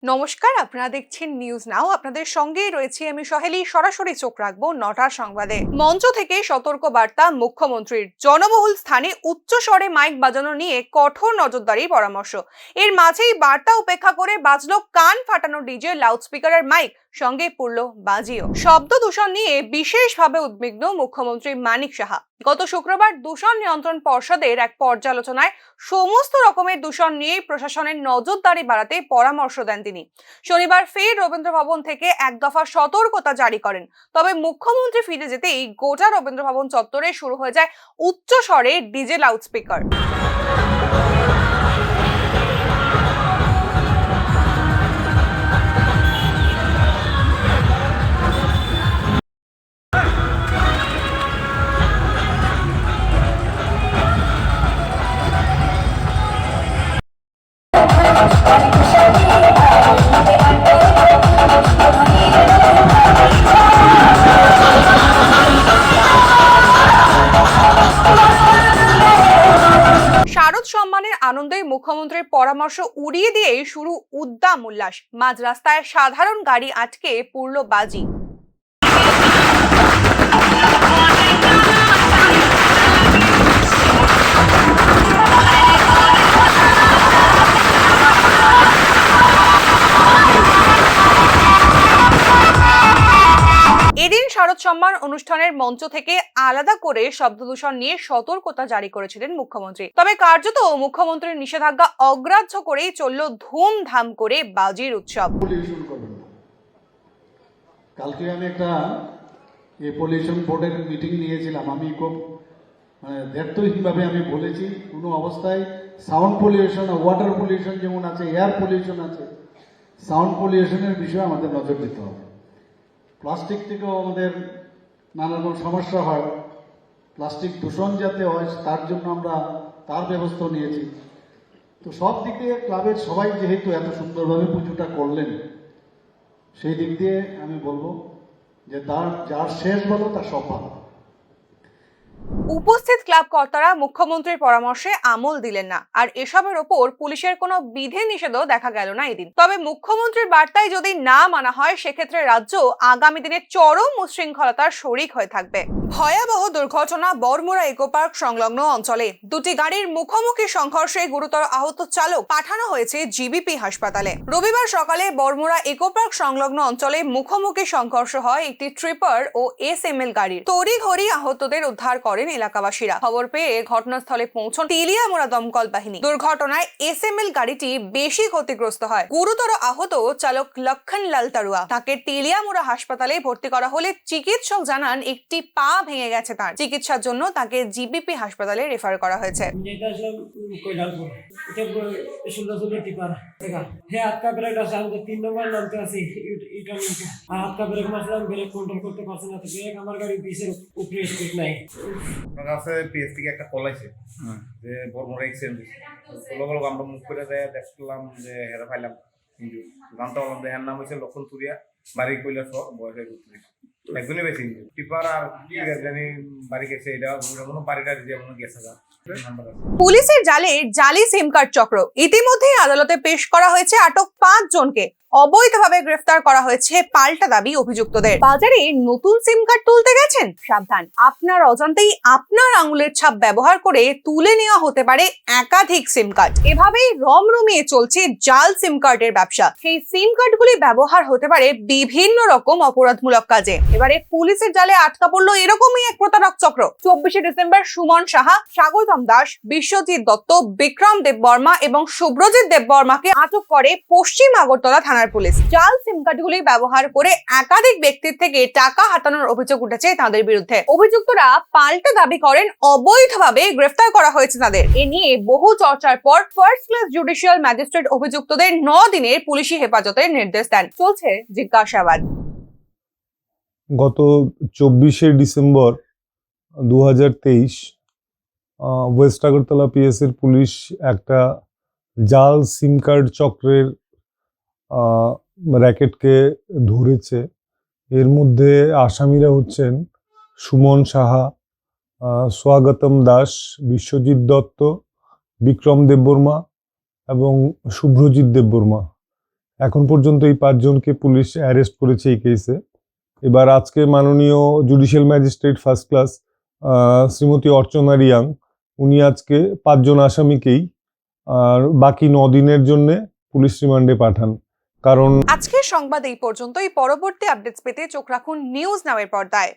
নমস্কার, আপনারা দেখছেন নিউজ নাও। আপনাদের সঙ্গেই রয়েছি আমি সহেলি। সরাসরি চোখ রাখবো নটার সংবাদে। মঞ্চ থেকে সতর্ক বার্তা মুখ্যমন্ত্রীর। জনবহুল স্থানে উচ্চ স্বরে মাইক বাজানো নিয়ে কঠোর নজরদারির পরামর্শ। এর মাঝেই বার্তা উপেক্ষা করে বাজলো কান ফাটানো ডিজে, লাউডস্পিকারের মাইক, সঙ্গে পড়লো বাজিও। শব্দ দূষণ নিয়ে বিশেষভাবে উদ্বিগ্ন মুখ্যমন্ত্রী মানিক সাহা। গত শুক্রবার দূষণ নিয়ন্ত্রণ পর্ষদের এক পর্যালোচনায় সমস্ত রকমের দূষণ নিয়ে প্রশাসনের নজরদারি বাড়াতে পরামর্শ দেন তিনি। শনিবার ফের রবীন্দ্র ভবন থেকে এক দফা সতর্কতা জারি করেন। তবে মুখ্যমন্ত্রী ফিরে যেতেই গোটা রবীন্দ্র ভবন চত্বরে শুরু হয়ে যায় উচ্চ স্বরে ডিজে, লাউডস্পিকার। শারদ সম্মানের আনন্দে মুখ্যমন্ত্রীর পরামর্শ উড়িয়ে দিয়েই শুরু উদ্দাম উল্লাস। মাঝ রাস্তায় সাধারণ গাড়ি আটকে পুরল বাজি। এদিন শারদ সম্মান অনুষ্ঠানের মঞ্চ থেকে আলাদা করে শব্দদূষণ নিয়ে সতর্কতা জারি করেছিলেন মুখ্যমন্ত্রী। তবে কার্যত মুখ্যমন্ত্রীর নিষেধাজ্ঞা অগ্রাহ্য করেই চলল ধুমধাম করে বাজির উৎসব। কালকে আমি একটা পলিউশন বোর্ডের মিটিং নিয়েছিলাম। আমি খুব দায়িত্বহীনভাবে আমি বলেছি, কোনো অবস্থায় সাউন্ড পলিউশন, ওয়াটার পলিউশন যেমন আছে, এয়ার পলিউশন আছে, সাউন্ড পলিউশনের বিষয়ে আমাদের নজর দিতে হবে। প্লাস্টিক থেকেও আমাদের নানা রকম সমস্যা হয়। প্লাস্টিক দূষণ যাতে হয় তার জন্য আমরা তার ব্যবস্থা নিয়েছি। তো সব দিক দিয়ে ক্লাবের সবাই যেহেতু এত সুন্দরভাবে পুজোটা করলেন, সেই দিক দিয়ে আমি বলবো যে যার শেষ ভালো তার সব ভালো। উপস্থিত ক্লাব কর্তারা মুখ্যমন্ত্রীর পরামর্শে আমল দিলেন না, আর এসবের ওপর পুলিশের কোনো বিধি নিষেধও দেখা গেল না এদিন। তবে মুখ্যমন্ত্রীর বার্তায় যদি না মানা হয়, সেক্ষেত্রে রাজ্য আগামী দিনে চরম উচ্ছৃঙ্খলতার শরিক হয়ে থাকবে। ভয়াবহ দুর্ঘটনা বড়মুড়া ইকো পার্ক সংলগ্ন অঞ্চলে। দুটি গাড়ির মুখোমুখি সংঘর্ষে গুরুতর আহত চালক পাঠানো হয়েছে জিবিপি হাসপাতালে। রবিবার সকালে বড়মুড়া ইকো পার্ক সংলগ্ন অঞ্চলে মুখোমুখি সংঘর্ষ হয় একটি ট্রিপার ও এসএমএল গাড়ির। তড়িঘড়ি আহতদের উদ্ধার করেন এলাকাবাসীরা। খবর পেয়ে ঘটনাস্থলে পৌঁছন তেলিয়ামুড়া দমকল বাহিনী। দুর্ঘটনায় এসএমএল গাড়িটি বেশি ক্ষতিগ্রস্ত হয়। গুরুতর আহত চালক লক্ষণলাল তারুয়া। তাকে তেলিয়ামুড়া হাসপাতালে ভর্তি করা হলে চিকিৎসক জানান একটি পা ভেঙে গেছে তার। চিকিৎসার জন্য তাকে জিবিপি হাসপাতালে রেফার করা হয়েছে। পিএস থেকে একটা কল আছে যে বড়মুড়া এক্সিডেন্ট হয়েছে। আমরা মুখ করে দেখলাম যে হেরা পাইলাম, কিন্তু জানতে পারলাম যে এর নাম হয়েছে লক্ষণ তুরিয়া, বাড়ি কইলা সহ, বয়সের একজনই বেশি টিপার আর জানি বাড়ি গেছে। এটা বাড়িটা গেছে। পুলিশের জালে জালি সিম কার্ড চক্র। ইতিমধ্যেই আদালতে পেশ করা হয়েছে আটক 5 জনকে। অবৈধভাবে গ্রেফতার করা হয়েছে। পাল্টা দাবি অভিযুক্তদের। বাজারে নতুন সিম কার্ড তুলতে গেছেন, সাবধান। আপনার অজান্তেই আপনার আঙুলের ছাপ ব্যবহার করে তুলে নেওয়া হতে পারে একাধিক সিম কার্ড। এভাবেই রমরমিয়ে চলছে জাল সিম কার্ডের ব্যবসা। সেই সিম কার্ডগুলি ব্যবহার হতে পারে বিভিন্ন রকম অপরাধমূলক কাজে। এবারে পুলিশের জালে আটকা পড়লো এরকমই এক প্রতারক চক্র। 24 ডিসেম্বর সুমন সাহা, স্বাগতম দাস, বিশ্বজিৎ দত্ত, বিক্রম দেববর্মা এবং শুভ্রজিৎ দেববর্মাকে আটক করে পশ্চিম আগরতলা থানার পুলিশ। জাল সিম কার্ডগুলি ব্যবহার করে একাধিক ব্যক্তির থেকে টাকা হাতানোর অভিযোগ উঠেছে তাদের বিরুদ্ধে। অভিযুক্তরা পাল্টা দাবি করেন অবৈধভাবে গ্রেফতার করা হয়েছে তাদের। এ নিয়ে বহু চর্চার পর ফার্স্ট ক্লাস জুডিশিয়াল ম্যাজিস্ট্রেট অভিযুক্তদের 9 দিনের পুলিশি হেফাজতের নির্দেশ দেন। চলছে জিজ্ঞাসাবাদ। গত 24 ডিসেম্বর 2023 ওয়েস্ট আগরতলা পিএসের পুলিশ একটা জাল সিম কার্ড চক্রের র্যাকেটকে ধরেছে। এর মধ্যে আসামিরা হচ্ছেন সুমন সাহা, স্বাগতম দাস, বিশ্বজিৎ দত্ত, বিক্রম দেববর্মা এবং শুভ্রজিৎ দেববর্মা। এখন পর্যন্ত এই 5 জনকে পুলিশ অ্যারেস্ট করেছে এই কেসে। এবার আজকে মাননীয় judicial magistrate first class Shrimati Archana Riang উনি আজকে 5 জন আসামিকেই আর বাকি 9 দিনের জন্য পুলিশ রিমান্ডে পাঠান। কারণ আজকের সংবাদ এই পর্যন্তই। পরবর্তী আপডেটস পেতে চোখ রাখুন নিউজ নাওয়ের পর্দায়।